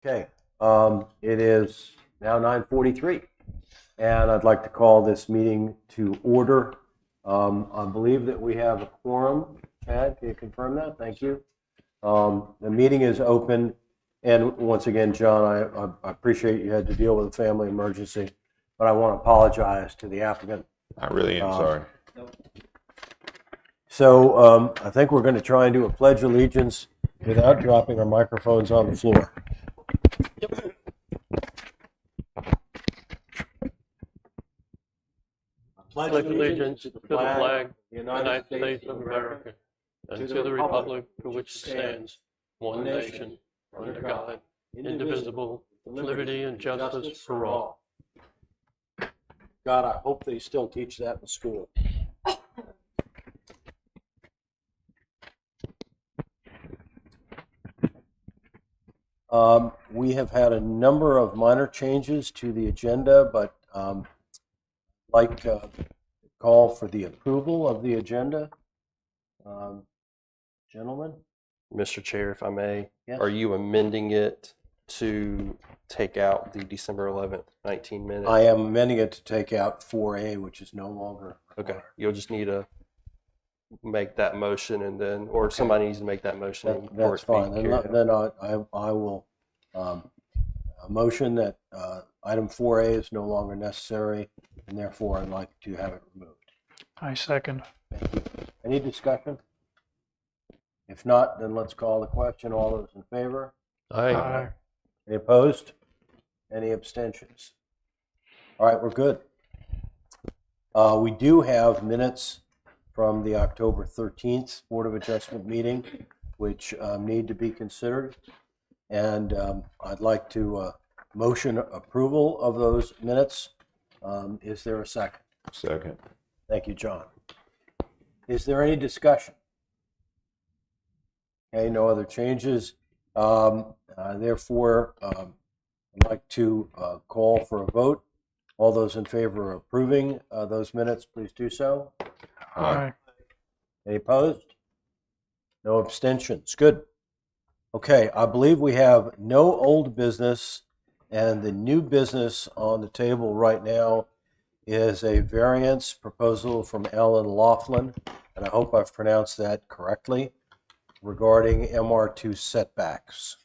Okay, it is now 9:43, and I'd like to call this meeting to order. I believe that we have a quorum. Chad, can you confirm that? Thank you. The meeting is open, and once again, John, I appreciate you had to deal with a family emergency, but I want to apologize to the applicant. I really am sorry. So I think we're going to try and do a pledge of allegiance without dropping our microphones on the floor. Pledge allegiance to the flag of the United States of America and to the republic for which it stands, one nation, under God, indivisible, with liberty and justice for all. God, I hope they still teach that in school. We have had a number of minor changes to the agenda, but like to call for the approval of the agenda. Gentlemen? Mr. Chair, if I may, Yes. are you amending it to take out the December 11th, 19 minutes? I am amending it to take out 4A, which is no longer Okay, required. you'll just need to make that motion and then, or somebody needs to make that motion. for That's it to be fine. carried out. Then I will motion that item 4A is no longer necessary, and therefore I'd like to have it removed. I second. Thank you. Any discussion? If not, then let's call the question. All those in favor? Aye. Any opposed? Any abstentions? All right, we're good. We do have minutes from the October 13th Board of Adjustment meeting, which need to be considered. And I'd like to motion approval of those minutes. Is there a second? Second. Thank you, John. Is there any discussion? Okay, no other changes. Therefore, I'd like to call for a vote. All those in favor of approving those minutes, please do so. Aye. Any opposed? No abstentions. Good. Okay, I believe we have no old business, and the new business on the table right now is a variance proposal from Ellen Laughlin, and I hope I've pronounced that correctly, regarding MR2 setbacks.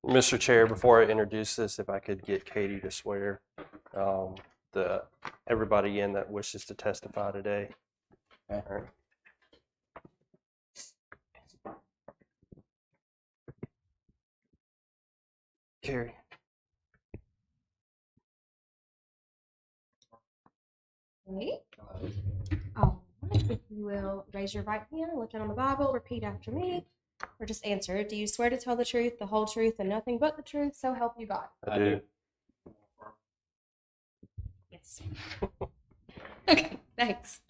Mr. Chair, before I introduce this, if I could get Katie to swear everybody in that wishes to testify today. Okay. All right. Carrie. Ready? If you will raise your right hand, look down on the Bible, repeat after me, or just answer. Do you swear to tell the truth, the whole truth, and nothing but the truth, so help you God? I do. Yes. Okay, thanks.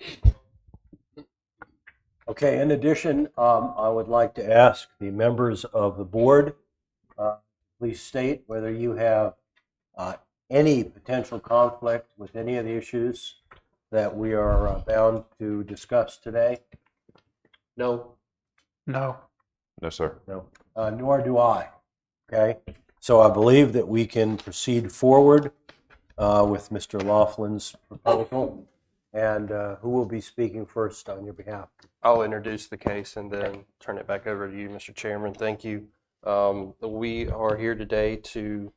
Okay, in addition, I would like to ask the members of the board, please state whether you have any potential conflict with any of the issues that we are bound to discuss today. No. No. No, sir. No, nor do I. Okay, so I believe that we can proceed forward with Mr. Laughlin's proposal. And who will be speaking first on your behalf? I'll introduce the case and then turn it back over to you, Mr. Chairman. Thank you. We are here today to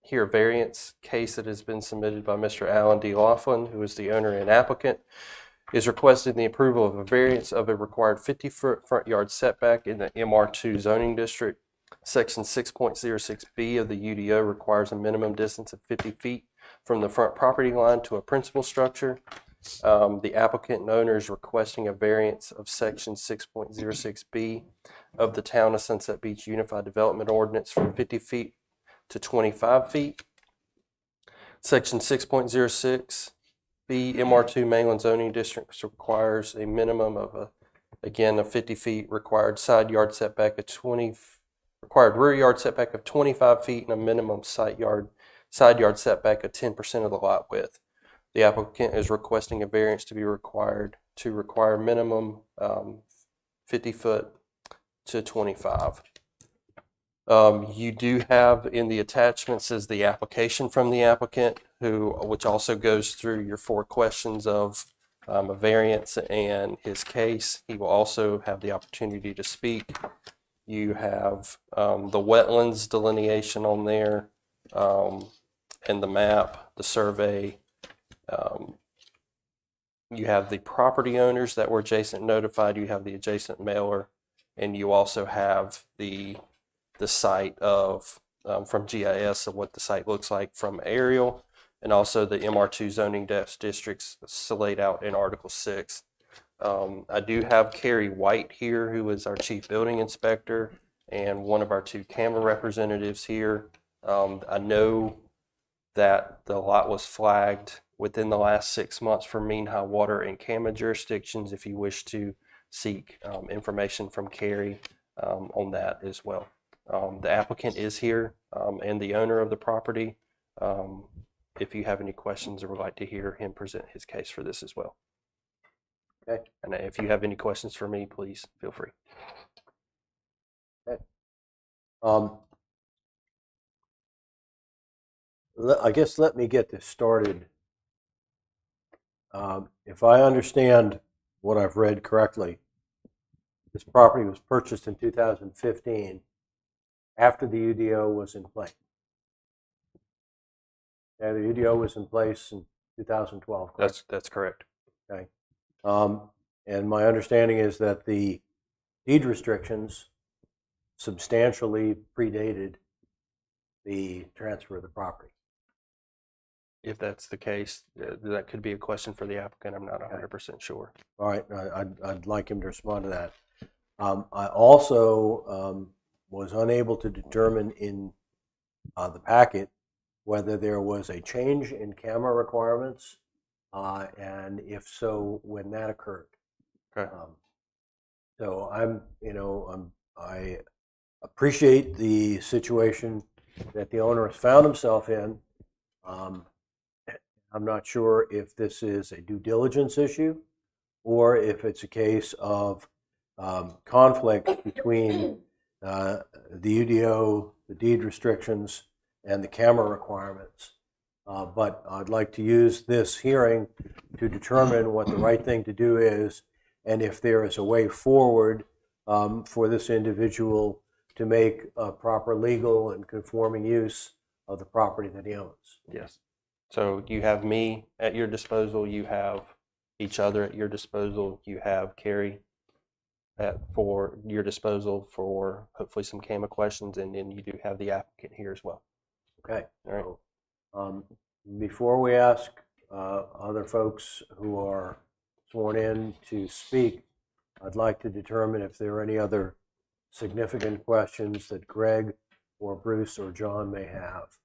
hear a variance case that has been submitted by Mr. Alan D. Laughlin, who is the owner and applicant, is requesting the approval of a variance of a required 50-foot front yard setback in the MR2 zoning district. Section 6.06B of the UDO requires a minimum distance of 50 feet from the front property line to a principal structure. The applicant and owner is requesting a variance of section 6.06B of the Town of Sunset Beach Unified Development Ordinance from 50 feet to 25 feet. Section 6.06B MR2 Mainland Zoning District requires a minimum of a 50 feet, required side yard setback of 20, required rear yard setback of 25 feet, and a minimum side yard setback of 10% of the lot width. The applicant is requesting a variance to require minimum 50 foot to 25. You do have in the attachments is the application from the applicant, which also goes through your 4 questions of a variance and his case. He will also have the opportunity to speak. You have the wetlands delineation on there, and the map, the survey. You have the property owners that were adjacent notified. You have the adjacent mailer, and you also have the site of from GIS of what the site looks like from aerial, and also the MR2 zoning districts laid out in Article 6. I do have Carrie White here, who is our chief building inspector, and one of our 2 camera representatives here. I know that the lot was flagged within the last 6 months for mean high water and CAMA jurisdictions. If you wish to seek information from Carrie on that as well. The applicant is here and the owner of the property. If you have any questions or would like to hear him present his case for this as well. Okay. And if you have any questions for me, please feel free. I guess let me get this started. If I understand what I've read correctly, this property was purchased in 2015 after the UDO was in place. Yeah, the UDO was in place in 2012. Correct? That's correct. Okay. And my understanding is that the deed restrictions substantially predated the transfer of the property. If that's the case, that could be a question for the applicant. I'm not 100% sure. All right, I'd like him to respond to that. I also was unable to determine in the packet whether there was a change in camera requirements, and if so, when that occurred. Okay. So I appreciate the situation that the owner has found himself in. I'm not sure if this is a due diligence issue or if it's a case of conflict between the UDO, the deed restrictions, and the camera requirements. But I'd like to use this hearing to determine what the right thing to do is, and if there is a way forward for this individual to make a proper legal and conforming use of the property that he owns. Yes. So you have me at your disposal. You have each other at your disposal. You have Carrie for your disposal for hopefully some CAMA questions, and then you do have the applicant here as well. Okay. All right. Before we ask other folks who are sworn in to speak, I'd like to determine if there are any other significant questions that Greg or Bruce or John may have,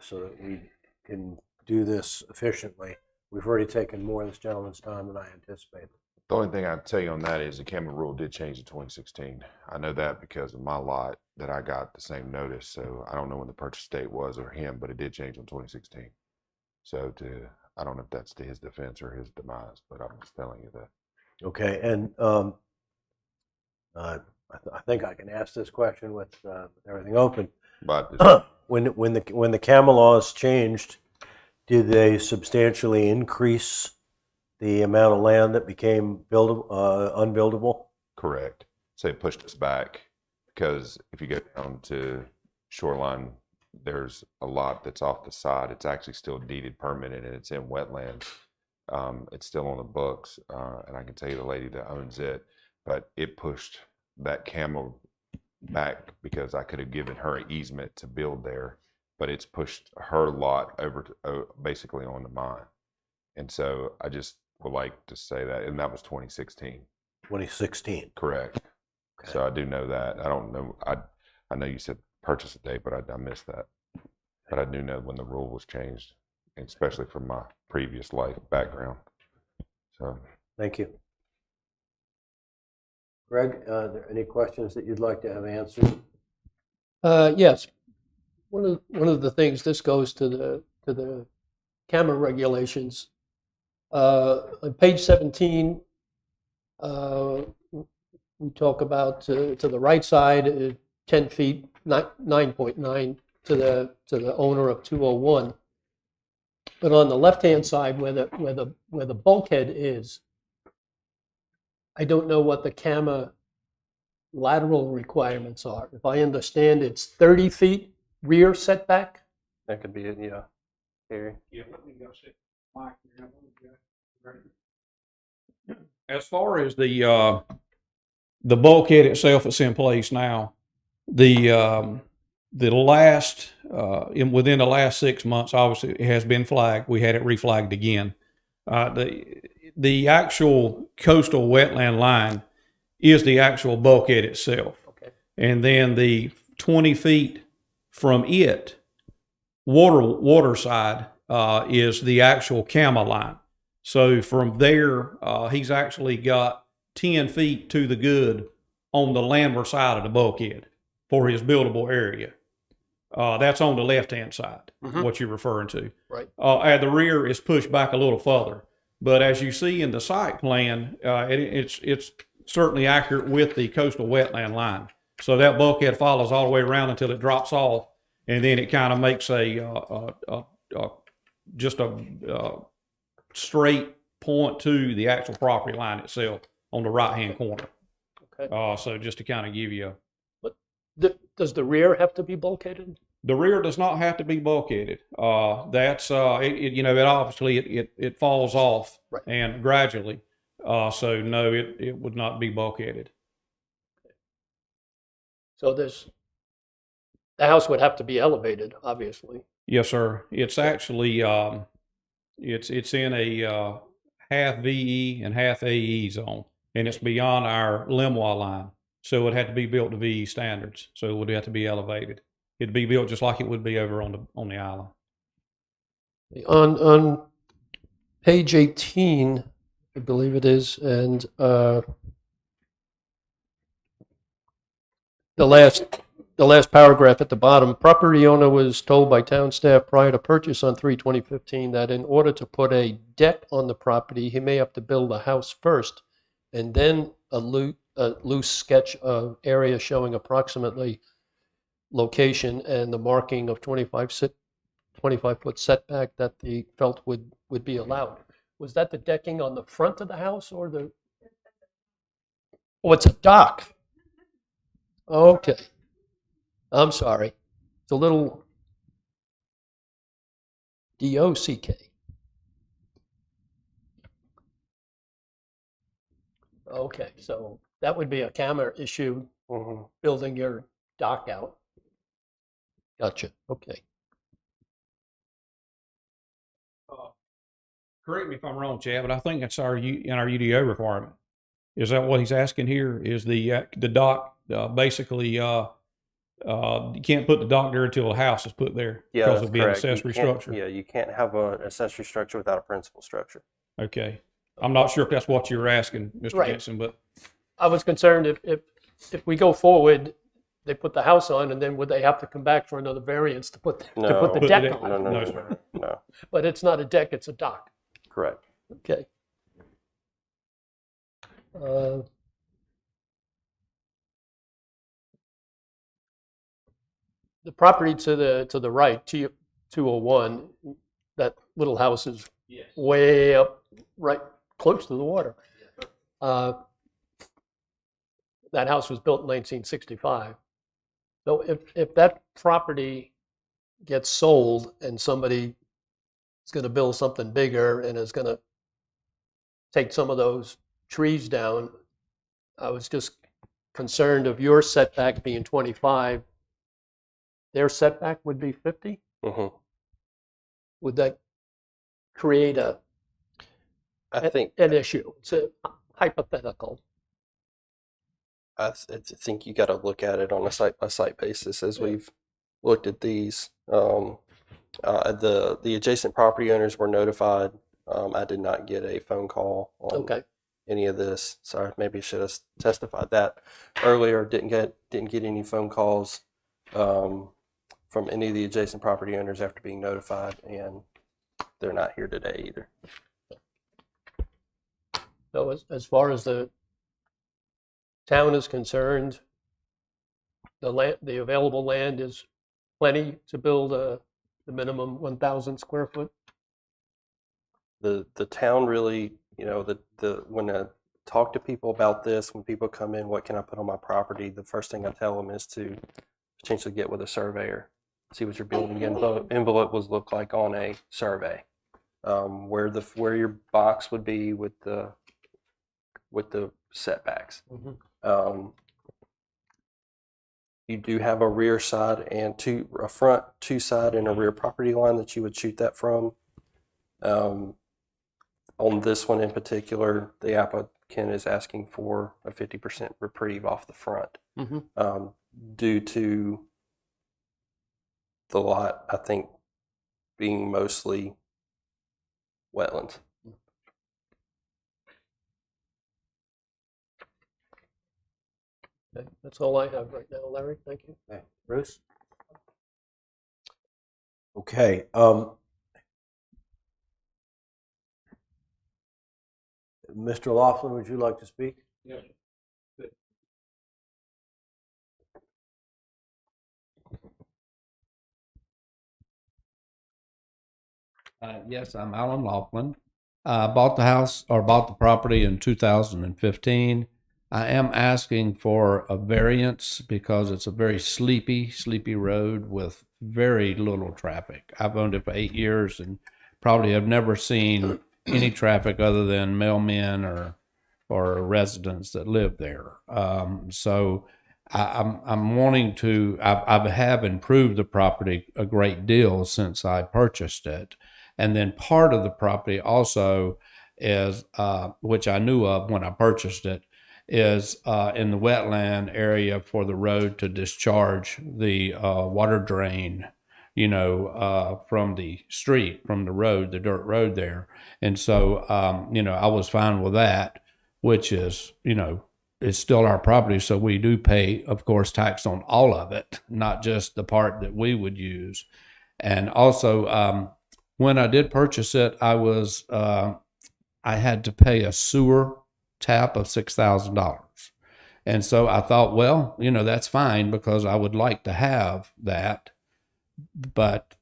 so that we can do this efficiently. We've already taken more of this gentleman's time than I anticipated. The only thing I'd tell you on that is the camera rule did change in 2016. I know that because of my lot that I got the same notice. So I don't know when the purchase date was or him, but it did change in 2016. So I don't know if that's to his defense or his demise, but I'm just telling you that. Okay, and I think I can ask this question with everything open. But When the CAMA laws changed, did they substantially increase the amount of land that became unbuildable? correct. So it pushed us back because if you go down to Shoreline, there's a lot that's off the side. It's actually still deeded, permitted, and it's in wetlands. It's still on the books, and I can tell you the lady that owns it, but it pushed that CAMA back because I could have given her an easement to build there, but it's pushed her lot over to basically onto mine. And so I just would like to say that, and that was 2016. 2016. Correct. Okay. So I do know that. I don't know. I know you said purchase date, but I missed that. But I do know when the rule was changed, especially from my previous life background. So Thank you. Greg, are there any questions that you'd like to have answered? Yes. One of the things, this goes to the camera regulations. On page 17, we talk about to the right side, 10 feet, 9.9 to the owner of 201. But on the left-hand side, where the bulkhead is, I don't know what the CAMA lateral requirements are. If I understand, it's 30 feet rear setback. That could be it, yeah. Harry? As far as the bulkhead itself that's in place now, within the last 6 months, obviously it has been flagged. We had it reflagged again. The actual coastal wetland line is the actual bulkhead itself. Okay. And then the 20 feet from it, water side, is the actual CAMA line. So from there, he's actually got 10 feet to the good on the landward side of the bulkhead for his buildable area. That's on the left-hand side, what you're referring to. Right. At the rear is pushed back a little further. But as you see in the site plan, it's certainly accurate with the coastal wetland line. So that bulkhead follows all the way around until it drops off, and then it kind of makes just a straight point to the actual property line itself on the right-hand corner. Okay. So just to kind of give you Does the rear have to be bulkheaded? the rear does not have to be bulkheaded. That's it obviously it falls off Right. and gradually. So no, it would not be bulkheaded. So the house would have to be elevated, obviously. Yes, sir. It's actually it's in a half VE and half AE zone, and it's beyond our LEMWA line. So it had to be built to VE standards. So it would have to be elevated. It'd be built just like it would be over on the island. On page 18, I believe it is, and the last paragraph at the bottom, property owner was told by town staff prior to purchase on 3/20/15 that in order to put a deck on the property, he may have to build a house first, and then a loose sketch of area showing approximately location and the marking of 25-foot setback that they felt would be allowed. Was that the decking on the front of the house or the? Oh, it's a dock. Okay. I'm sorry. It's a little DOCK. Okay, so that would be a camera issue, building your dock out. Gotcha. Okay. Correct me if I'm wrong, Chad, but I think that's our UDO requirement. Is that what he's asking here? Is the dock basically you can't put the dock there until a house is put there Yeah, because that's it'll be an correct. You accessory can't- structure? Yeah, you can't have an accessory structure without a principal structure. Okay. I'm not sure if that's what you were asking, Mr. Right. Jensen, but I was concerned if we go forward, they put the house on, and then would they have to come back for another variance to put the No. Put the deck deck- on? No, No, sir. no. But it's not a deck; it's a dock. Correct. Okay. The property to the right, 201, that little house is way up, right close to the water. That house was built in 1965. So if that property gets sold and somebody is going to build something bigger and is going to take some of those trees down, I was just concerned of your setback being 25. Their setback would be 50? Mhm. Would that create I think an issue? It's a hypothetical. I think you got to look at it on a site-by-site basis as we've looked at these. The adjacent property owners were notified. I did not get a phone call on Okay. any of this. Sorry, maybe I should have testified that earlier. Didn't get any phone calls from any of the adjacent property owners after being notified, and they're not here today either. So as far as the town is concerned, the available land is plenty to build the minimum 1,000 square foot? The town really, when I talk to people about this, when people come in, what can I put on my property? The first thing I tell them is to potentially get with a surveyor, see what your building envelope would look like on a survey, where your box would be with the setbacks. You do have a rear side and a front, two side, and a rear property line that you would shoot that from. On this one in particular, the applicant is asking for a 50% reprieve off the front, due to the lot, I think, being mostly wetlands. Okay, that's all I have right now, Larry. Thank you. Okay. Bruce? Okay. Mr. Laughlin, would you like to speak? Yes. Yes, I'm Alan Laughlin. Bought the property in 2015. I am asking for a variance because it's a very sleepy road with very little traffic. I've owned it for 8 years and probably have never seen any traffic other than mailmen or residents that live there. So I'm wanting to. I have improved the property a great deal since I purchased it, and then part of the property also is, which I knew of when I purchased it, is in the wetland area for the road to discharge the water drain, from the street, from the road, the dirt road there. And so, I was fine with that, which is, it's still our property. So we do pay, of course, tax on all of it, not just the part that we would use. And also, when I did purchase it, I had to pay a sewer tap of $6,000. And so I thought, well, that's fine because I would like to have that. But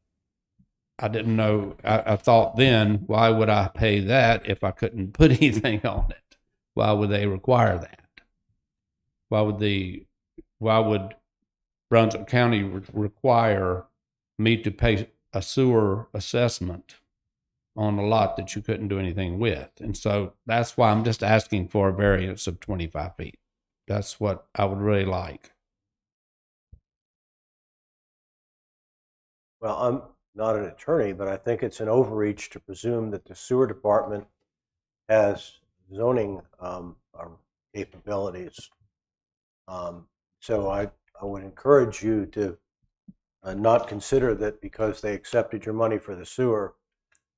I didn't know, I thought then, why would I pay that if I couldn't put anything on it? Why would they require that? Why would Brunswick County require me to pay a sewer assessment on a lot that you couldn't do anything with? And so that's why I'm just asking for a variance of 25 feet. That's what I would really like. Well, I'm not an attorney, but I think it's an overreach to presume that the sewer department has zoning capabilities. So I would encourage you to not consider that because they accepted your money for the sewer,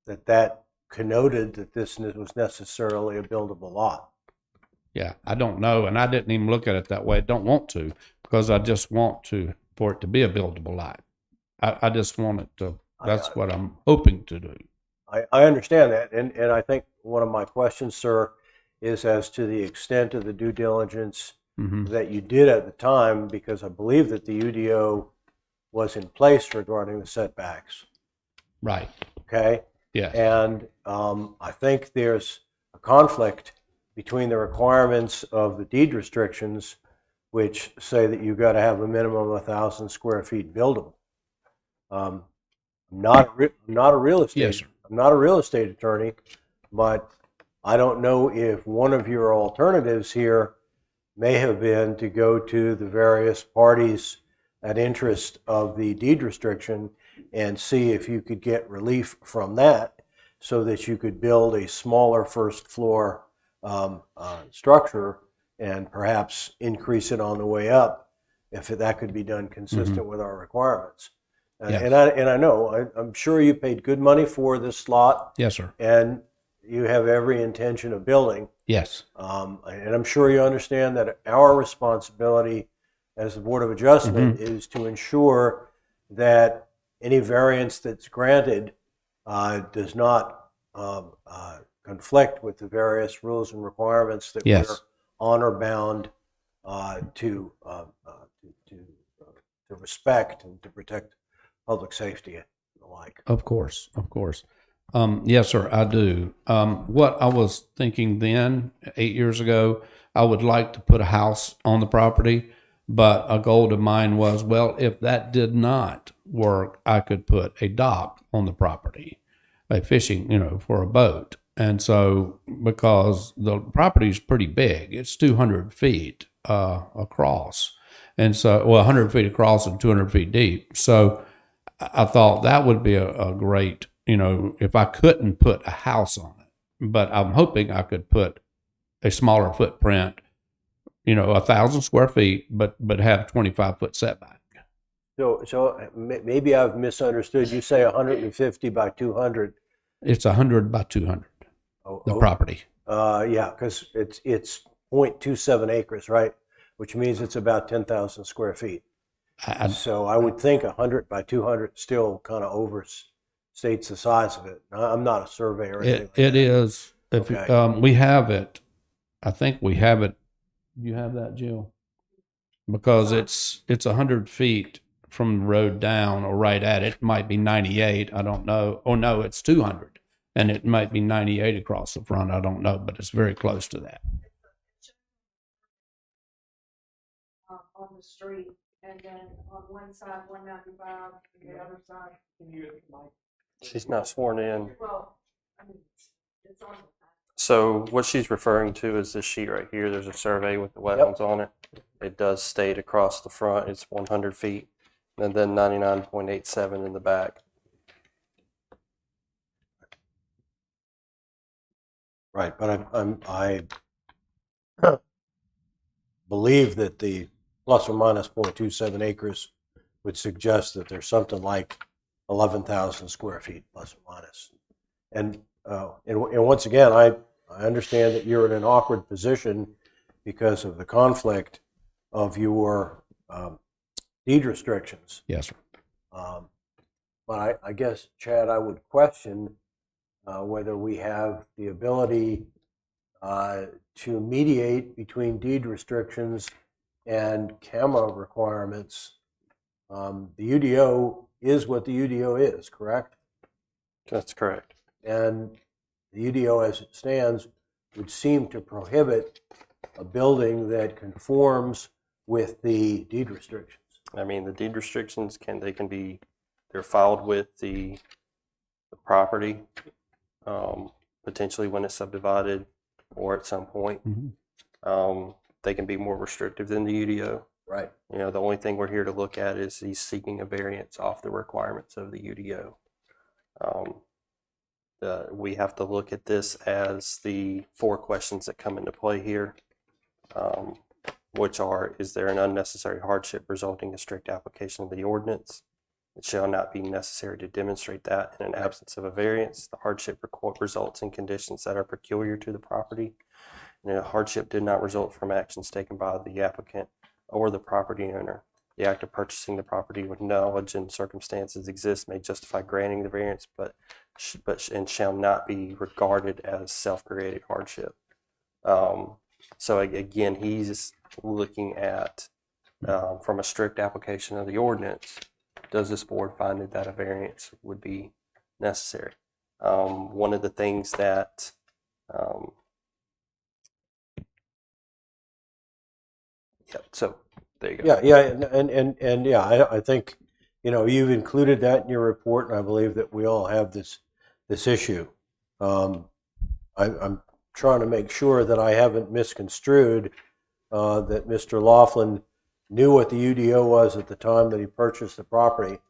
that connoted that this was necessarily a buildable lot. Yeah, I don't know, and I didn't even look at it that way. I don't want to, because I just want for it to be a buildable lot. I just want it to. That's what I'm hoping to do. I understand that, and I think one of my questions, sir, is as to the extent of the due diligence that you did at the time, because I believe that the UDO was in place regarding the setbacks. Right. Okay. Yeah. And I think there's a conflict between the requirements of the deed restrictions, which say that you've got to have a minimum of 1,000 square feet buildable. I'm not a real estate. Yes, sir. I'm not a real estate attorney, but I don't know if one of your alternatives here may have been to go to the various parties at interest of the deed restriction and see if you could get relief from that so that you could build a smaller first floor structure and perhaps increase it on the way up if that could be done consistent with our requirements. Yes. And I know, I'm sure you paid good money for this lot. Yes, sir. And you have every intention of building. Yes. And I'm sure you understand that our responsibility as the Board of Adjustment is to ensure that any variance that's granted does not conflict with the various rules and requirements that we're honor bound to respect and to protect public safety and the like. Of course, of course. Yes, sir, I do. What I was thinking then, 8 years ago, I would like to put a house on the property, but a goal of mine was, well, if that did not work, I could put a dock on the property, a fishing, for a boat. And so, because the property is pretty big, it's 200 feet across. And so, 100 feet across and 200 feet deep. So I thought that would be a great, if I couldn't put a house on it, but I'm hoping I could put a smaller footprint, 1,000 square feet, but have 25-foot setback. So maybe I've misunderstood. You say 150 by 200. It's 100 by 200, the property. Yeah, because it's 0.27 acres, right? Which means it's about 10,000 square feet. So I would think 100 by 200 still kind of overstates the size of it. I'm not a surveyor or anything. It is. If Okay. we have it, I think we have it. You have that, Jill? Because it's 100 feet from the road down, or right at it. It might be 98. I don't know. Oh no, it's 200, and it might be 98 across the front. I don't know, but it's very close to that. On the street, and then on one side 195, and the other side. She's not sworn in. Well, I mean, it's on. So what she's referring to is this sheet right here. There's a survey with the wetlands on it. It does state across the front it's 100 feet, and then 99.87 in the back. Right, but I believe that the plus or minus 0.27 acres would suggest that there's something like 11,000 square feet plus or minus. And once again, I understand that you're in an awkward position because of the conflict of your deed restrictions. Yes, sir. But I guess, Chad, I would question whether we have the ability to mediate between deed restrictions and camera requirements. The UDO is what the UDO is, correct? That's correct. And the UDO as it stands would seem to prohibit a building that conforms with the deed restrictions. I mean, the deed restrictions they're filed with the property, potentially when it's subdivided or at some point. Mhm. They can be more restrictive than the UDO. Right. The only thing we're here to look at is he's seeking a variance off the requirements of the UDO. We have to look at this as the 4 questions that come into play here, which are, is there an unnecessary hardship resulting in strict application of the ordinance? It shall not be necessary to demonstrate that in an absence of a variance. The hardship results in conditions that are peculiar to the property. And the hardship did not result from actions taken by the applicant or the property owner. The act of purchasing the property with knowledge and circumstances exist may justify granting the variance, but shall not be regarded as self-created hardship. So again, he's looking at from a strict application of the ordinance. Does this board find that a variance would be necessary? One of the things that so there you go. Yeah, and yeah, I think you've included that in your report, and I believe that we all have this issue. I'm trying to make sure that I haven't misconstrued that Mr. Laughlin knew what the UDO was at the time that he purchased the property.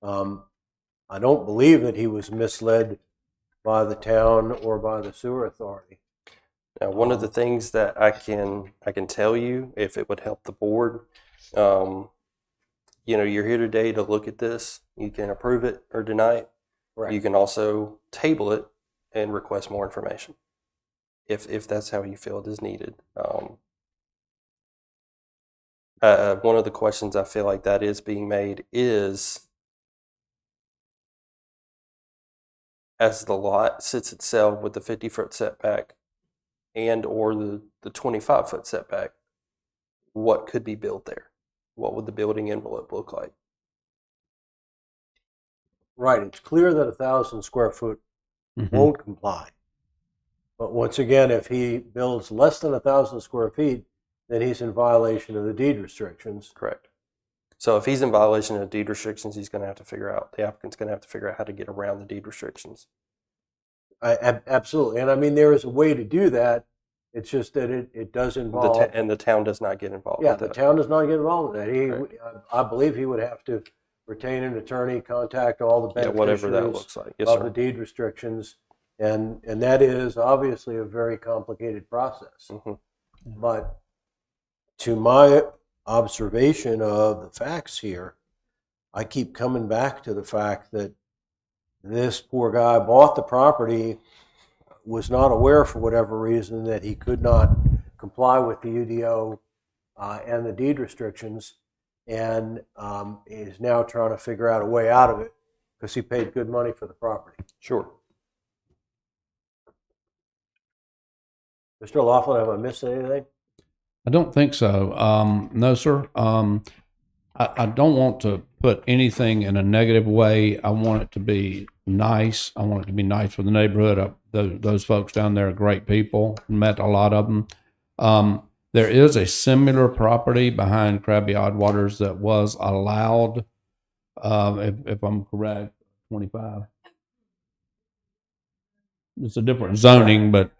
I don't believe that he was misled by the town or by the sewer authority. Now, one of the things that I can tell you, if it would help the board, you're here today to look at this. You can approve it or deny it. Right. You can also table it and request more information, if that's how you feel it is needed. One of the questions I feel like that is being made is, as the lot sits itself with the 50-foot setback and or the 25-foot setback, what could be built there. What would the building envelope look like? Right, it's clear that 1,000 square foot Mhm. won't comply. But once again, if he builds less than 1,000 square feet, then he's in violation of the deed restrictions. Correct. So if he's in violation of deed restrictions, the applicant's going to have to figure out how to get around the deed restrictions. Absolutely, and I mean, there is a way to do that. It's just that it does involve. And the town does not get involved Yeah, with the that. town does not get involved in that. Correct. I believe he would have to retain an attorney, contact all the Yeah, whatever that beneficiaries looks like. Yes, of the sir. deed restrictions, and that is obviously a very complicated process. Mhm. But to my observation of the facts here, I keep coming back to the fact that this poor guy bought the property, was not aware for whatever reason that he could not comply with the UDO and the deed restrictions, and is now trying to figure out a way out of it because he paid good money for the property. Sure. Mr. Laughlin, have I missed anything? I don't think so. No, sir. I don't want to put anything in a negative way. I want it to be nice. I want it to be nice for the neighborhood. Those folks down there are great people. Met a lot of them. There is a similar property behind Krabby Odd Waters that was allowed, if I'm correct, 25. It's a different zoning, but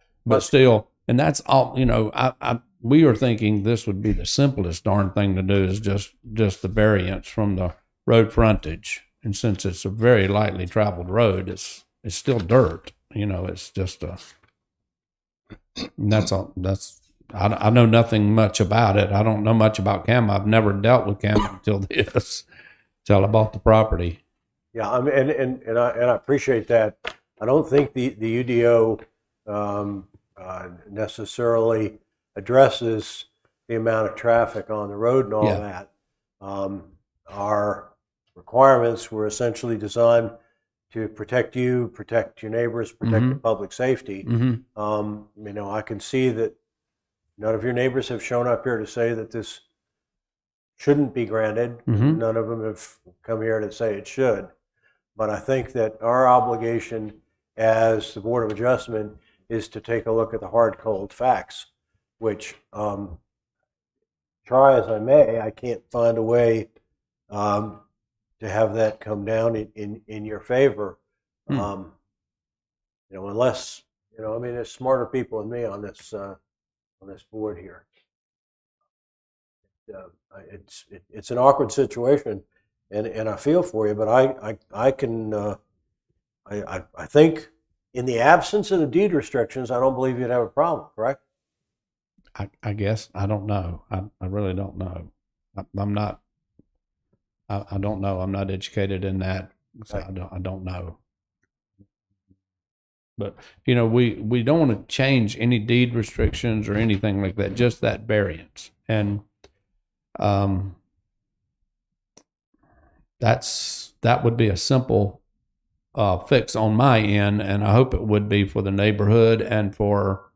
still, and that's all. You know, we were thinking this would be the simplest darn thing to do is just the variance from the road frontage, and since it's a very lightly traveled road, it's still dirt. You know, it's just and that's all. I know nothing much about it. I don't know much about CAM. I've never dealt with CAM until I bought the property. Yeah, I mean, and I appreciate that. I don't think the UDO necessarily addresses the amount of traffic on the road and all Yeah. that. Our requirements were essentially designed to protect you, protect your neighbors, protect the public safety. Mm-hmm. You know, I can see that none of your neighbors have shown up here to say that this shouldn't be granted. Mhm. None of them have come here to say it should. But I think that our obligation as the Board of Adjustment is to take a look at the hard, cold facts, which, try as I may, I can't find a way to have that come down in your favor. Hmm. You know, unless, you know, I mean, there's smarter people than me on this board here. It's an awkward situation, and I feel for you, but I can I think in the absence of the deed restrictions, I don't believe you'd have a problem, correct? I guess I don't know. I really don't know. I'm not. I don't know. I'm not educated in that, so I don't know. But you know, we don't want to change any deed restrictions or anything like that. Just that variance, and that would be a simple fix on my end, and I hope it would be for the neighborhood and for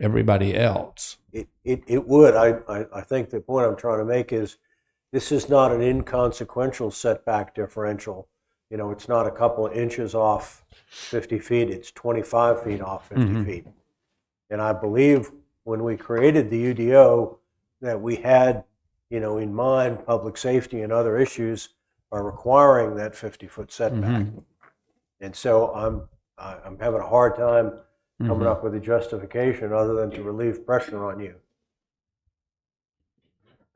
everybody else. It would. I think the point I'm trying to make is this is not an inconsequential setback differential. You know, it's not a couple of inches off 50 feet, it's 25 feet off 50 feet. And I believe when we created the UDO that we had, you know, in mind public safety and other issues are requiring that 50-foot setback. And so I'm having a hard time coming up with a justification other than to relieve pressure on you.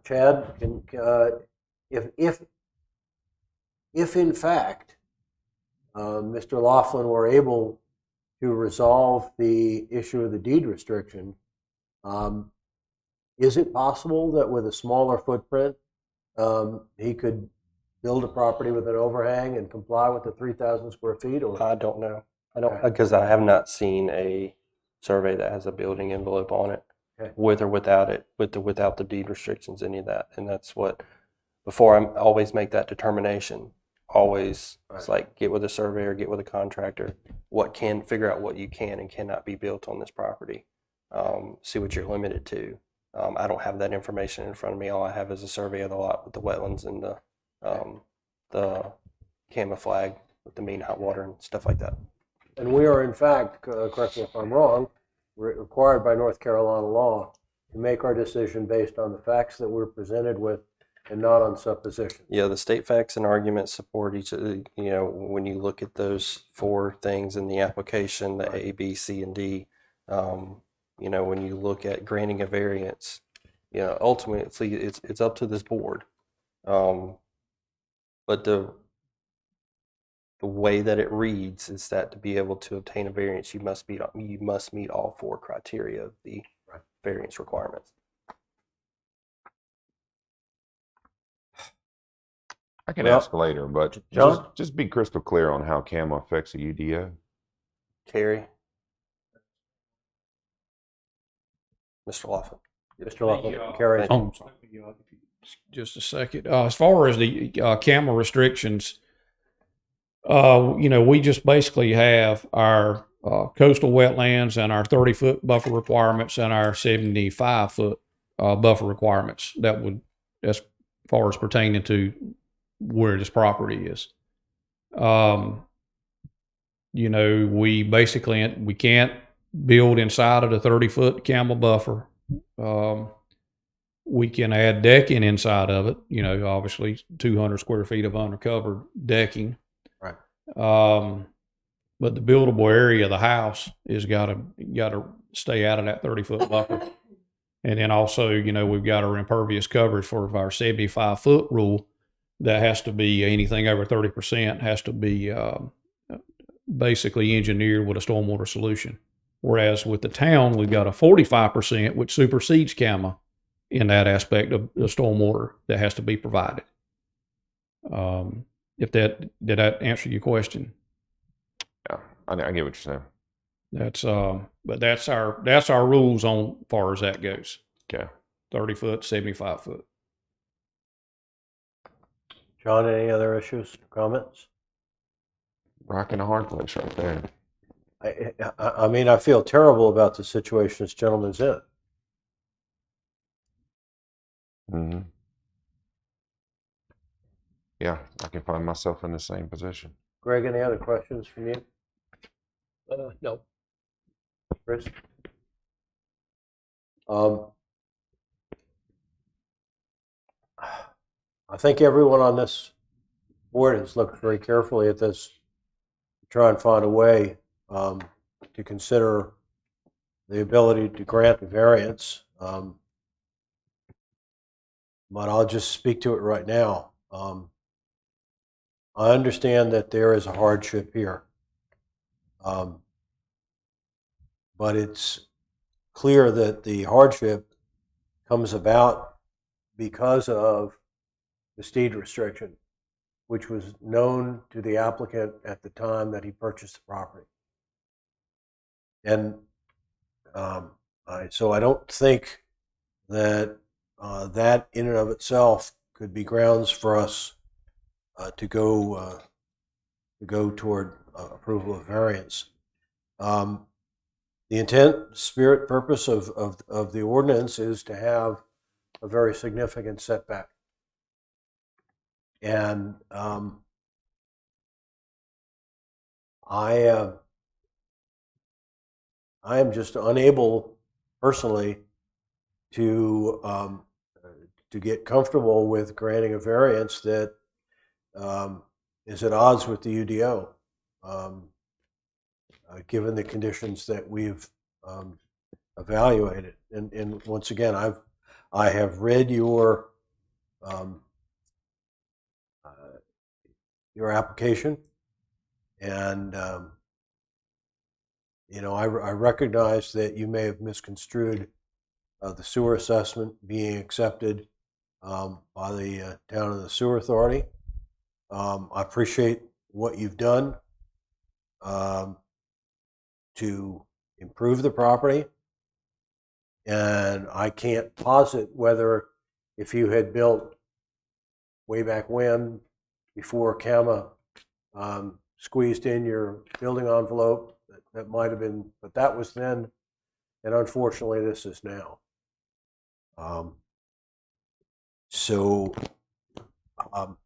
Chad, if in fact Mr. Laughlin were able to resolve the issue of the deed restriction, is it possible that with a smaller footprint he could build a property with an overhang and comply with the 3,000 square feet? Or I don't know. I don't, because I have not seen a survey that has a building envelope on it, with or without it, without the deed restrictions, any of that. And that's what, before I always make that determination, always it's like get with a surveyor, get with a contractor, figure out what you can and cannot be built on this property. See what you're limited to, I don't have that information in front of me. All I have is a survey of the lot with the wetlands and the camouflage with the mean hot water and stuff like that. And we are, in fact, correct me if I'm wrong, we're required by North Carolina law to make our decision based on the facts that we're presented with and not on supposition. Yeah, the state facts and arguments support each of the, when you look at those 4 things in the application, the A, B, C, and D, when you look at granting a variance, ultimately it's up to this board. But the way that it reads is that to be able to obtain a variance, you must meet all 4 criteria of the variance requirements. I can Well, ask later, but John? just be crystal clear on how CAMA affects a UDO. Carrie? Mr. Laughlin? Mr. Laughlin, carry. Thank you. I'm sorry. Just a second. As far as the camera restrictions, we just basically have our coastal wetlands and our 30-foot buffer requirements and our 75-foot buffer requirements. That would, as far as pertaining to where this property is. We can't build inside of the 30-foot camel buffer. We can add decking inside of it, obviously 200 square feet of undercover decking. Right. But the buildable area of the house is got to stay out of that 30-foot buffer. And then also, we've got our impervious coverage for our 75-foot rule that has to be anything over 30% has to be basically engineered with a stormwater solution. Whereas with the town, we've got a 45%, which supersedes CAMA in that aspect of the stormwater that has to be provided. Did that answer your question? Yeah, I get what you're saying. But that's our rules on far as that goes. Okay. 30-foot, 75-foot. John, any other issues, comments? Rocking a hard place right there. I mean, I feel terrible about the situation this gentleman's in. Mm-hmm. Yeah, I can find myself in the same position. Greg, any other questions from you? No. Chris? I think everyone on this board has looked very carefully at this to try and find a way to consider the ability to grant the variance. But I'll just speak to it right now. I understand that there is a hardship here. But it's clear that the hardship comes about because of the deed restriction, which was known to the applicant at the time that he purchased the property. And so I don't think that that in and of itself could be grounds for us to go toward approval of variance. The intent, spirit, purpose of the ordinance is to have a very significant setback. And I am just unable personally to get comfortable with granting a variance that is at odds with the UDO, given the conditions that we've evaluated. And once again, I have read your application, and I recognize that you may have misconstrued the sewer assessment being accepted by the town and the sewer authority. I appreciate what you've done to improve the property, and I can't posit whether if you had built way back when, before CAMA squeezed in your building envelope, that might have been, but that was then, and unfortunately this is now. Um, so um,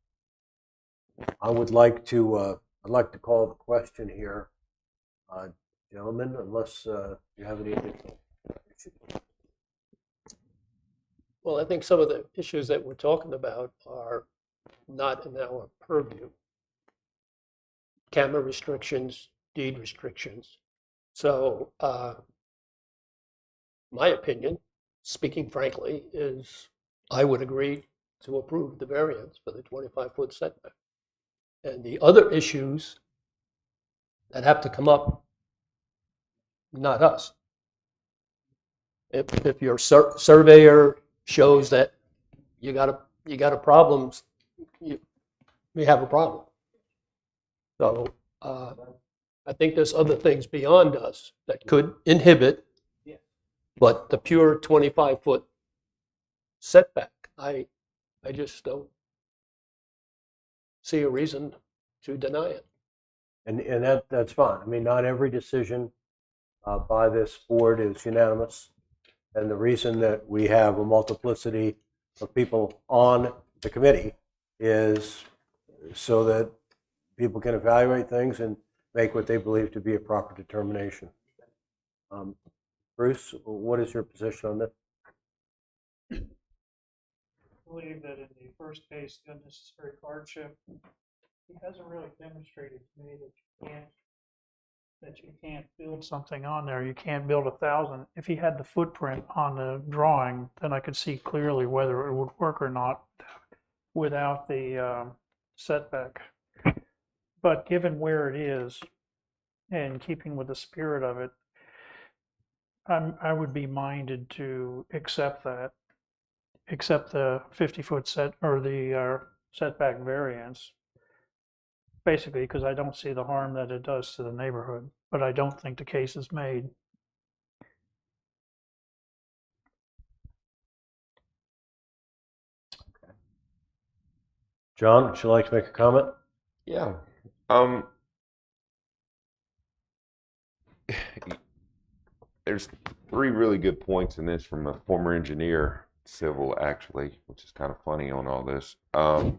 I would like to I'd like to call the question here, gentlemen, unless you have any additional issues. Well, I think some of the issues that we're talking about are not in our purview. Camera restrictions, deed restrictions. So, my opinion, speaking frankly, is I would agree to approve the variance for the 25-foot setback. And the other issues that have to come up, not us. If your surveyor shows that you got a problem, we have a problem. So I think there's other things beyond us that could inhibit, but the pure 25-foot setback, I just don't see a reason to deny it. And that's fine. I mean, not every decision by this board is unanimous. And the reason that we have a multiplicity of people on the committee is so that people can evaluate things and make what they believe to be a proper determination. Bruce, what is your position on this? I believe that in the first case, the unnecessary hardship, he hasn't really demonstrated to me that you can't build something on there. You can't build 1,000. If he had the footprint on the drawing, then I could see clearly whether it would work or not without the setback. But given where it is and keeping with the spirit of it, I would be minded to accept the 50-foot set or the setback variance. Basically, because I don't see the harm that it does to the neighborhood, but I don't think the case is made. John, would you like to make a comment? Yeah. There's three really good points in this from a former engineer, civil actually, which is kind of funny on all this. I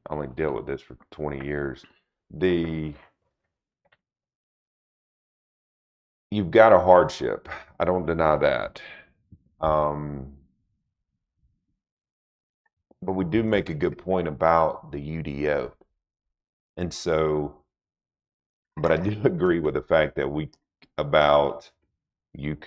only dealt with this for 20 years. You've got a hardship. I don't deny that. But we do make a good point about the UDO. And so, but I do agree with the fact that you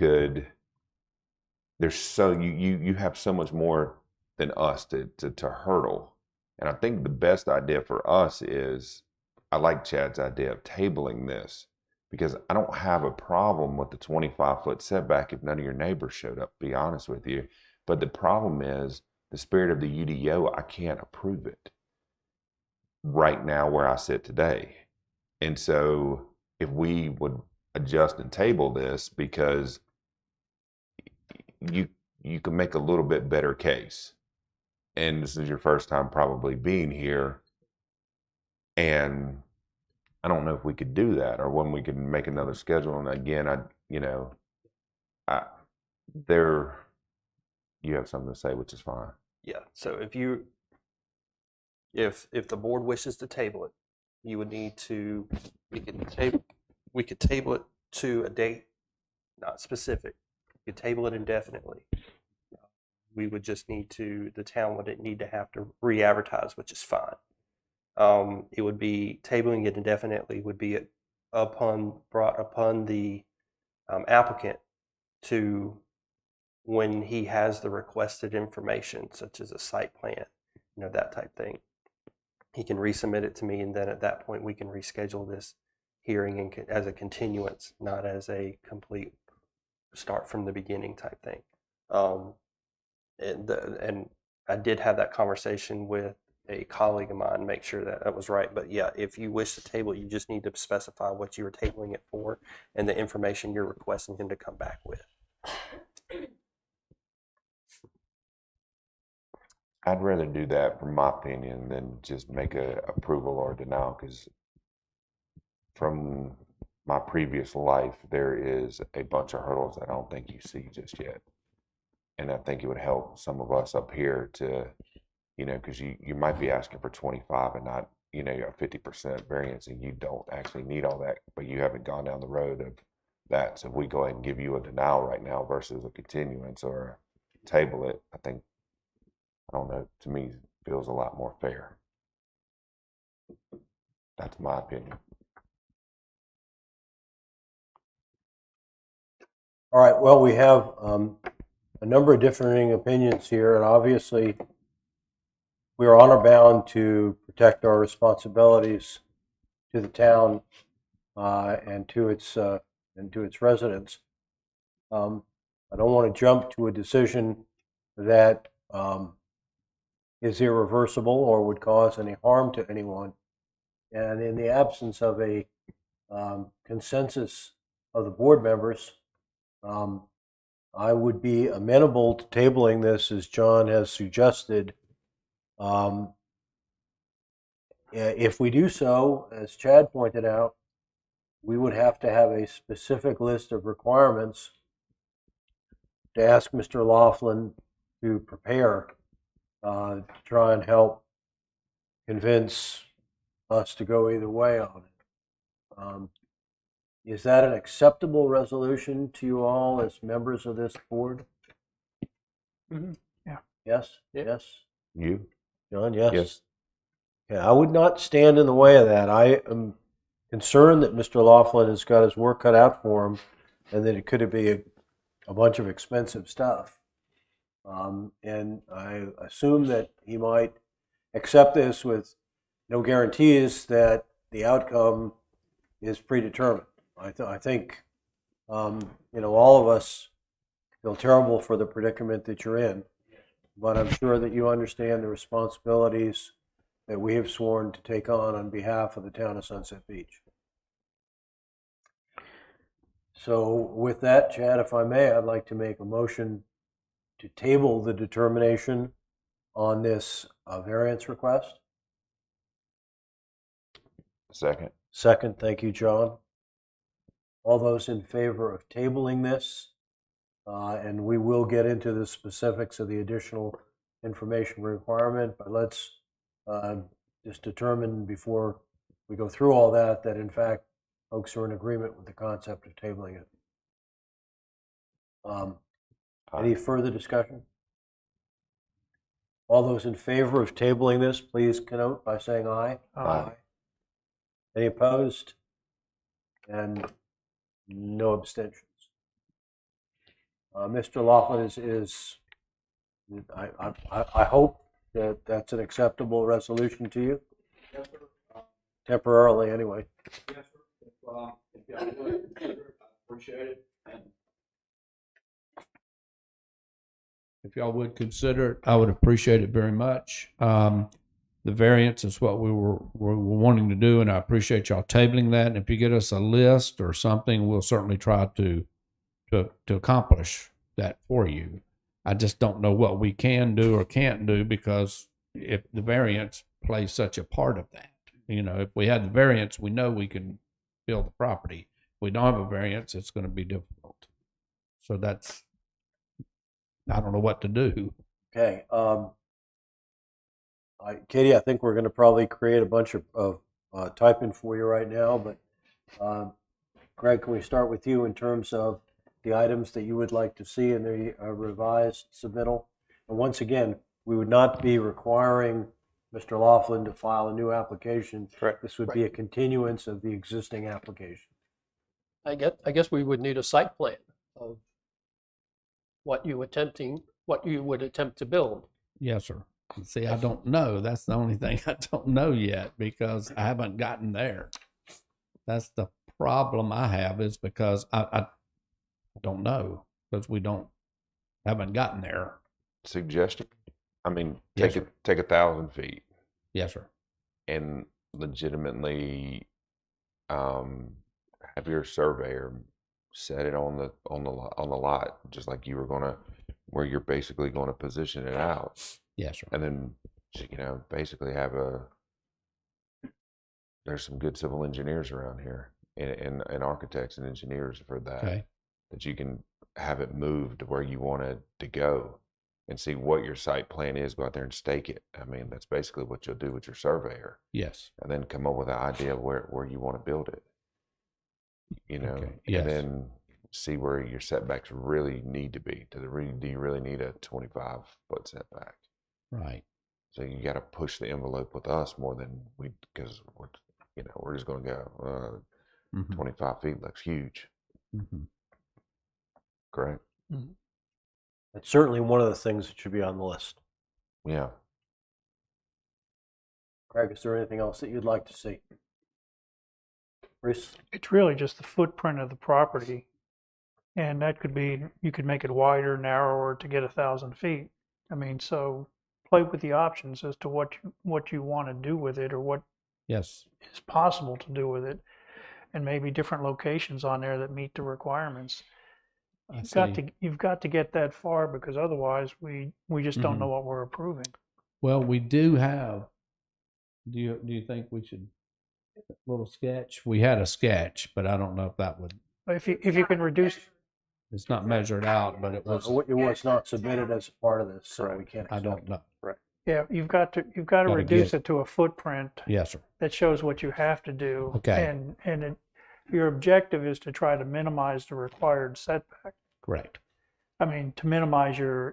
have so much more than us to hurdle. And I think the best idea for us is, I like Chad's idea of tabling this, because I don't have a problem with the 25-foot setback if none of your neighbors showed up, to be honest with you. But the problem is, the spirit of the UDO, I can't approve it right now where I sit today. And so if we would adjust and table this, because you can make a little bit better case. And this is your first time probably being here. And I don't know if we could do that or when we can make another schedule. And again, you have something to say, which is fine. Yeah, so if the board wishes to table it, you would need to, we could table it to a date, not specific. You could table it indefinitely. We would just need to, the town would need to have to re-advertise, which is fine. It would be, tabling it indefinitely would be brought upon the applicant to, when he has the requested information, such as a site plan, that type thing, he can resubmit it to me, and then at that point we can reschedule this hearing as a continuance, not as a complete start from the beginning type thing. And I did have that conversation with a colleague of mine, make sure that was right. But yeah, if you wish to table, you just need to specify what you were tabling it for and the information you're requesting him to come back with. I'd rather do that, from my opinion, than just make a approval or denial, because from my previous life, there is a bunch of hurdles that I don't think you see just yet. And I think it would help some of us up here to, because you might be asking for 25 and not, you have 50% variance and you don't actually need all that, but you haven't gone down the road of that. So if we go ahead and give you a denial right now versus a continuance or table it, I think, I don't know, to me, feels a lot more fair. That's my opinion. All right, well, we have a number of differing opinions here, and obviously we are honor bound to protect our responsibilities to the town and to its residents. I don't want to jump to a decision that is irreversible or would cause any harm to anyone. And in the absence of a consensus of the board members, I would be amenable to tabling this as John has suggested. If we do so, as Chad pointed out, we would have to have a specific list of requirements to ask Mr. Laughlin to prepare to try and help convince us to go either way on it. Is that an acceptable resolution to you all as members of this board? Mhm. Yeah. Yes? Yeah. Yes? You? John, yes? Yes. Yeah, I would not stand in the way of that. I am concerned that Mr. Laughlin has got his work cut out for him and that it could be a bunch of expensive stuff. And I assume that he might accept this with no guarantees that the outcome is predetermined. I think, all of us feel terrible for the predicament that you're in, but I'm sure that you understand the responsibilities that we have sworn to take on behalf of the town of Sunset Beach. So with that, Chad, if I may, I'd like to make a motion to table the determination on this variance request. Second. Second, thank you, John. All those in favor of tabling this, and we will get into the specifics of the additional information requirement, but let's just determine before we go through all that in fact folks are in agreement with the concept of tabling it. Any further discussion? All those in favor of tabling this, please connote by saying aye. Aye. Any opposed? And no abstentions. Mr. Laughlin I hope that that's an acceptable resolution to you? Yes, sir. Temporarily, anyway. Yes, sir. If y'all would consider it, I appreciate it. And if y'all would consider it, I would appreciate it very much. The variance is what we were wanting to do, and I appreciate y'all tabling that. And if you get us a list or something, we'll certainly try to accomplish that for you. I just don't know what we can do or can't do because if the variance plays such a part of that. If we had the variance, we know we can build the property. If we don't have a variance, it's going to be difficult. So I don't know what to do. Okay. Katie, I think we're going to probably create a bunch of typing for you right now, but Greg, can we start with you in terms of the items that you would like to see in the revised submittal? And once again, we would not be requiring Mr. Laughlin to file a new application. Correct. This would be a continuance of the existing application. I guess we would need a site plan of what you would attempt to build. Yes, sir. See, I don't know. That's the only thing I don't know yet because I haven't gotten there. That's the problem I have is because I don't know because haven't gotten there. Suggestion? I mean, Yes, take 1,000 feet Yes, sir. and legitimately have your surveyor set it on the lot, just like you were gonna, where you're basically going to position it out, Yes, sir. and then basically there's some good civil engineers around here and architects and engineers for that Okay. that you can have it moved to where you want it to go and see what your site plan is, go out there and stake it. I mean, that's basically what you'll do with your surveyor, Yes. and then come up with an idea of where you want to build it. You know, Okay, yes. and then see where your setbacks really need to be. Do you really need a 25-foot setback? Right. So you got to push the envelope with us more than because we're just going to go, Mhm. 25 feet looks huge. Mhm. Correct? It's certainly one of the things that should be on the list. Yeah. Craig, is there anything else that you'd like to see? Reese? It's really just the footprint of the property. And that could be, you could make it wider, narrower to get 1,000 feet. I mean, so play with the options as to what you want to do with it or what Yes. is possible to do with it. And maybe different locations on there that meet the requirements. I You've got to get that far because otherwise we just don't know Mhm. what we're approving. Well, we do have. Do you think we should a little sketch? We had a sketch, but I don't know if that would. If you can reduce, It's not measured out, but it was. It was not submitted as a part of this, so we can't I accept don't it. know. yeah, you've got to Gotta reduce get- it to a footprint Yes, sir. that shows what you have to do. Okay. And your objective is to try to minimize the required setback. Correct. I mean, to minimize your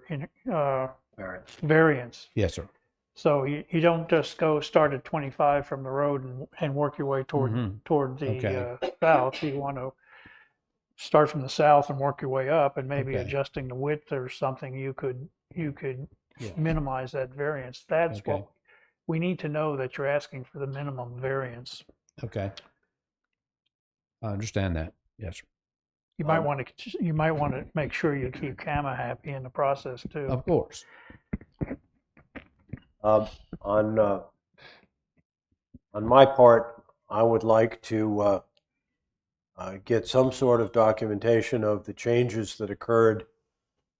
Variance. variance. Yes, sir. So you don't just go start at 25 from the road and work your way toward Mhm. the Okay. south. You want to start from the south and work your way up, and maybe Okay. adjusting the width or something. You could Yeah. minimize that variance. That's Okay. what we need to know, that you're asking for the minimum variance. Okay. I understand that. Yes, sir. You might want to make sure you keep CAMA happy in the process too. Of course. On my part, I would like to get some sort of documentation of the changes that occurred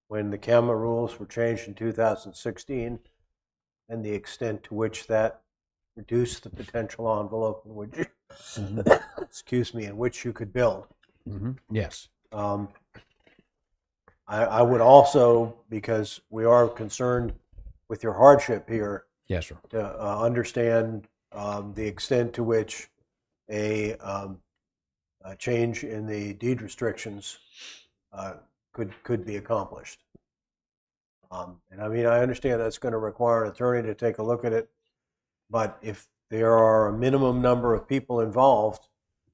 when the CAMA rules were changed in 2016 and the extent to which that reduced the potential envelope in which, excuse me, in which you could build. Yes. I would also, because we are concerned with your hardship here, Yes, sir. to understand the extent to which a change in the deed restrictions could be accomplished. And I mean, I understand that's going to require an attorney to take a look at it, but if there are a minimum number of people involved,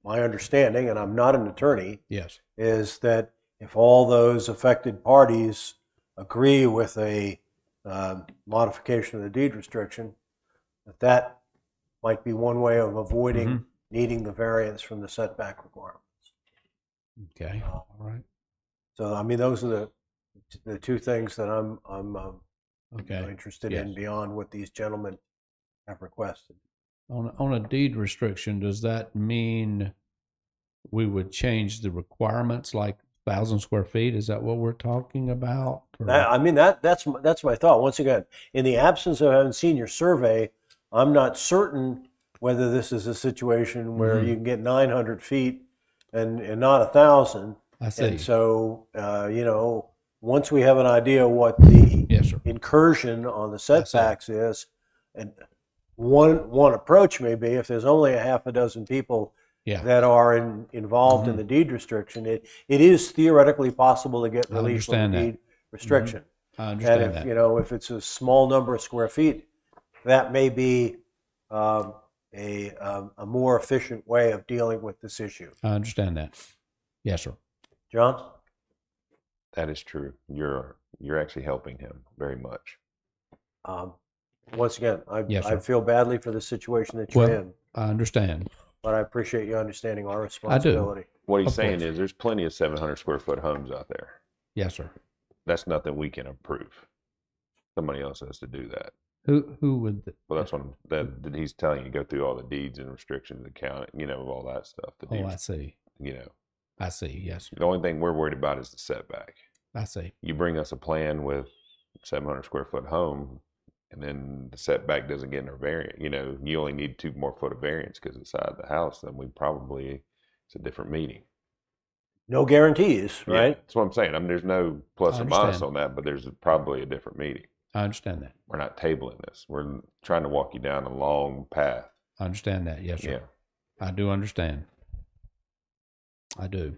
my understanding, and I'm not an attorney, Yes. is that if all those affected parties agree with a modification of the deed restriction, that might be one way of avoiding needing the variance from the setback requirements. Okay. All right. So, I mean, those are the two things that I'm Okay. interested Yes. in beyond what these gentlemen have requested. On a deed restriction, does that mean we would change the requirements, like 1,000 square feet? Is that what we're talking about? Or- I mean, that's my thought. Once again, in the absence of having seen your survey, I'm not certain whether this is a situation where you can get 900 feet and not 1,000. I see. And so, once we have an idea what the Yes, sir. incursion on the setbacks is, and one approach may be, if there's only a half a dozen people Yeah. that are involved in the deed restriction, it is theoretically possible to get I relief from understand the that. deed restriction. I And understand if that. if it's a small number of square feet, that may be a more efficient way of dealing with this issue. I understand that. Yes, sir. John? That is true. You're actually helping him very much. Once again, Yes, I sir. feel badly for the situation that you're Well, in, I understand. but I appreciate you understanding our responsibility. What he's Of saying course. is there's plenty of 700 square foot homes out there. Yes, sir. That's nothing we can approve. Somebody else has to do that. Who would? Well, that's what that he's telling you, go through all the deeds and restrictions, the county, all that stuff. The Oh, deeds, I see. I see. Yes, the only thing we're worried about is the setback. I see. You bring us a plan with 700 square foot home, and then the setback doesn't get in our variant. You only need 2 more foot of variance because it's the side of the house. Then it's a different meeting. no guarantees, Yeah, right? that's what I'm saying. I mean, there's no plus I or minus understand. on that, but there's probably a different meeting. I understand that. We're not tabling this. We're trying to walk you down a long path. I understand that. Yes, sir. Yeah. I do understand. I do.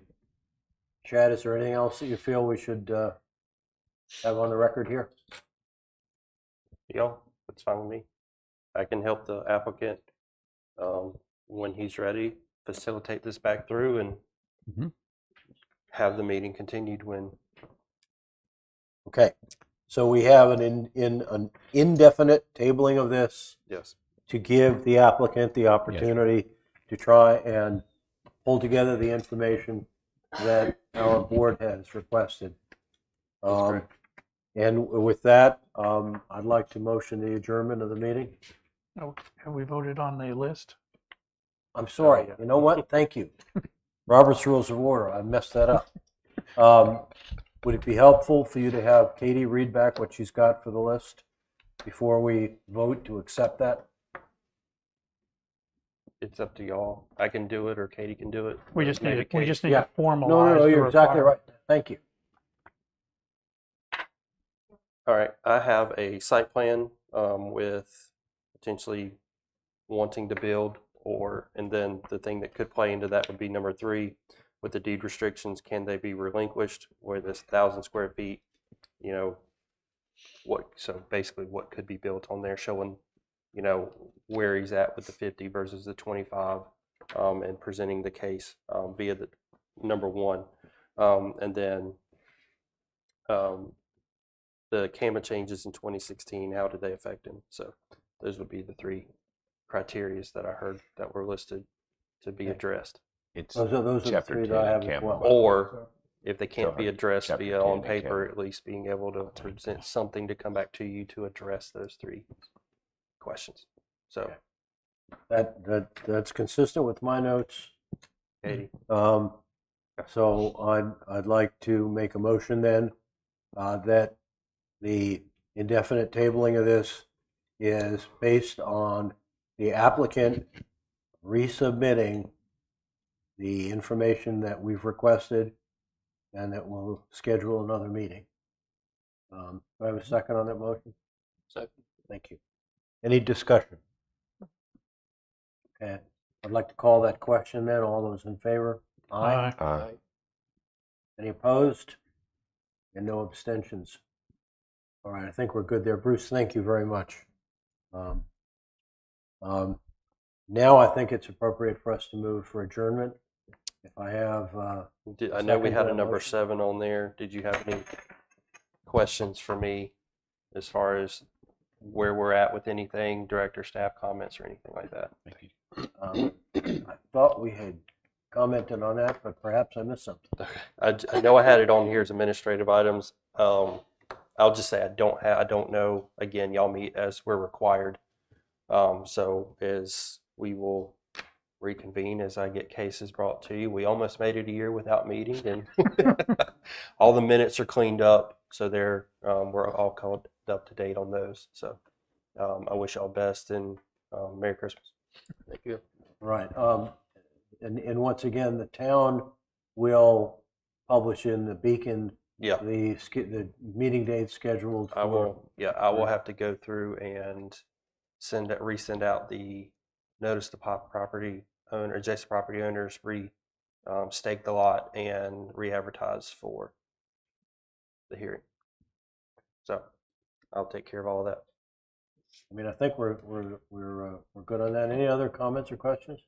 Chad, is there anything else that you feel we should have on the record here? Yeah, that's fine with me. I can help the applicant when he's ready, facilitate this back through and Mhm. have the meeting continued when. Okay, so we have an indefinite tabling of this Yes. to give the applicant the opportunity to try and pull together the information that our board has requested. And with that, I'd like to motion the adjournment of the meeting. Oh, have we voted on the list? I'm sorry, yeah. you know what? Thank you. Robert's Rules of Order, I messed that up. Would it be helpful for you to have Katie read back what she's got for the list before we vote to accept that? It's up to y'all. I can do it or Katie can do it. We just need Maybe to, we Katie. just need Yeah. to formalize. No, the you're exactly right. requirement. Thank you. All right, I have a site plan with potentially wanting to build and then the thing that could play into that would be number 3 with the deed restrictions. Can they be relinquished where this 1,000 square feet, so basically what could be built on there showing, where he's at with the 50 versus the 25 and presenting the case via the number 1. And then the CAMA changes in 2016, how did they affect him? So those would be the 3 criterias that I heard that were listed to be addressed. It's Those are the Chapter three that I 10 have as CAMA well. bylaw. Or if they can't be Chapter addressed 10 via on and paper, CAMA. at least being able to present something to come back to you to address those 3 questions. So, That's consistent with my notes. Katie, So I'd like to make a motion then that the indefinite tabling of this is based on the applicant resubmitting the information that we've requested and that we'll schedule another meeting. Do I have a second on that motion? Second. Thank you. Any discussion? Okay, I'd like to call that question then. All those in favor? Aye. Any opposed? And no abstentions. All right, I think we're good there. Bruce, thank you very much. Now I think it's appropriate for us to move for adjournment. If I have, I know we second had to a that number motion. 7 on there. Did you have any questions for me as far as where we're at with anything, director, staff comments, or anything like that? I thought we had commented on that, but perhaps I missed something. I know I had it on here as administrative items. I'll just say I don't know. Again, y'all meet as we're required. So as we will reconvene as I get cases brought to you. We almost made it a year without meeting, and all the minutes are cleaned up, so we're all caught up to date on those. So I wish y'all best and Merry Christmas. Thank you. Right. And once again, the town will publish in the Beacon Yeah, the meeting date scheduled for. I will have to go through and resend out the notice to property owner, adjacent property owners, stake the lot and re-advertise for the hearing. So I'll take care of all of that. I mean, I think we're good on that. Any other comments or questions?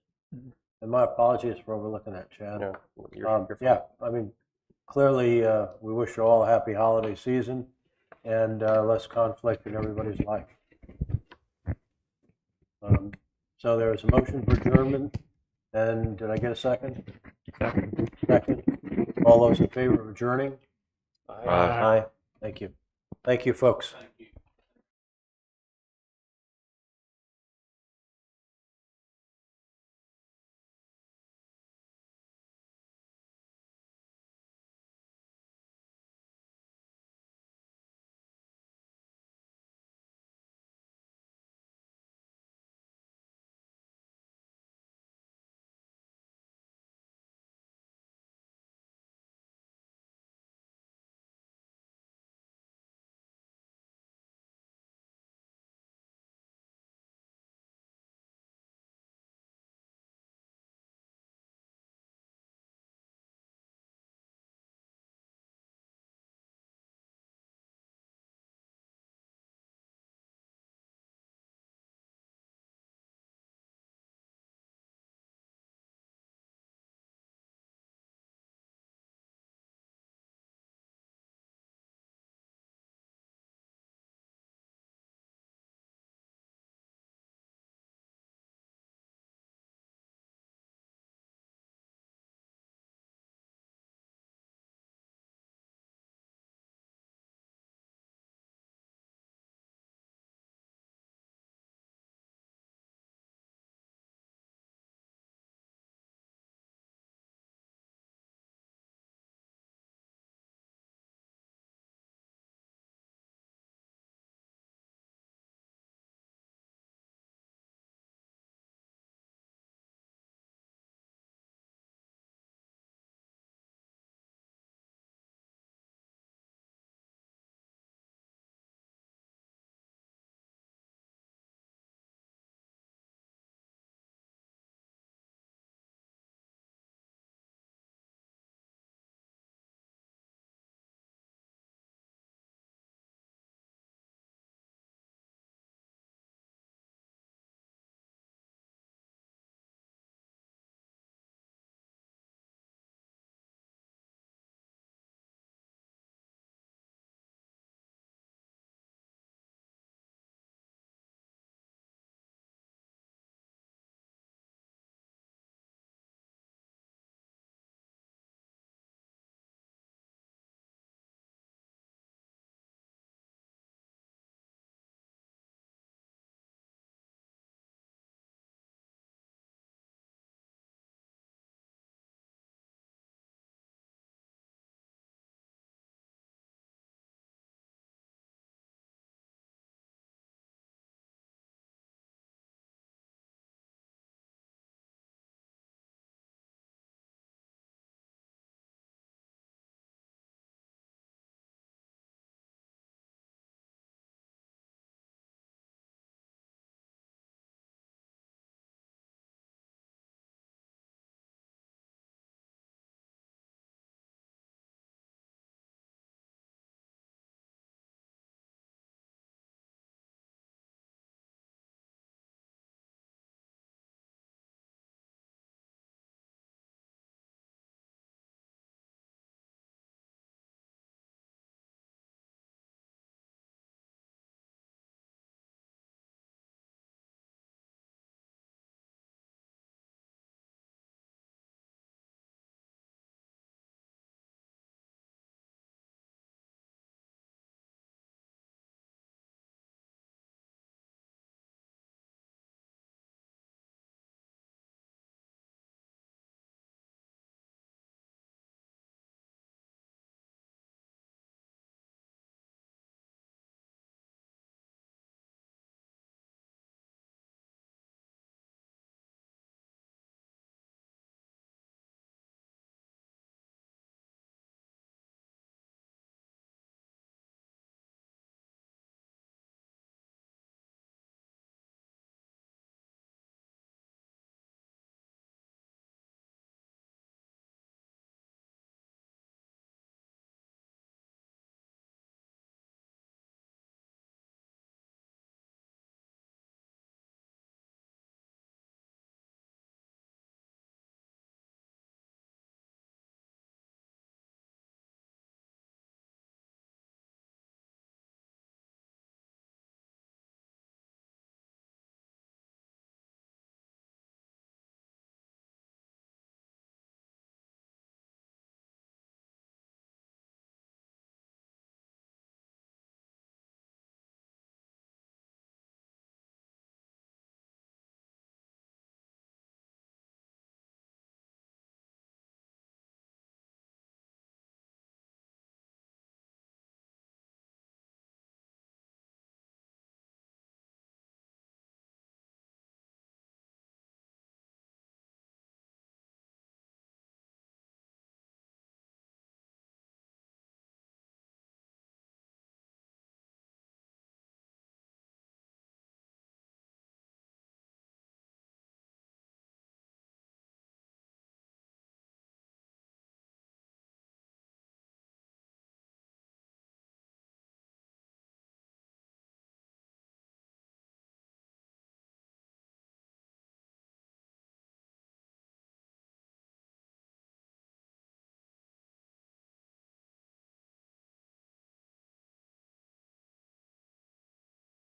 And my apologies for overlooking that, Chad. No, you're fine. Yeah, I mean, clearly, we wish you all a happy holiday season and less conflict in everybody's life. So there's a motion for adjournment, and did I get a second? Second. All those in favor of adjourning? Aye. Thank you. Thank you, folks.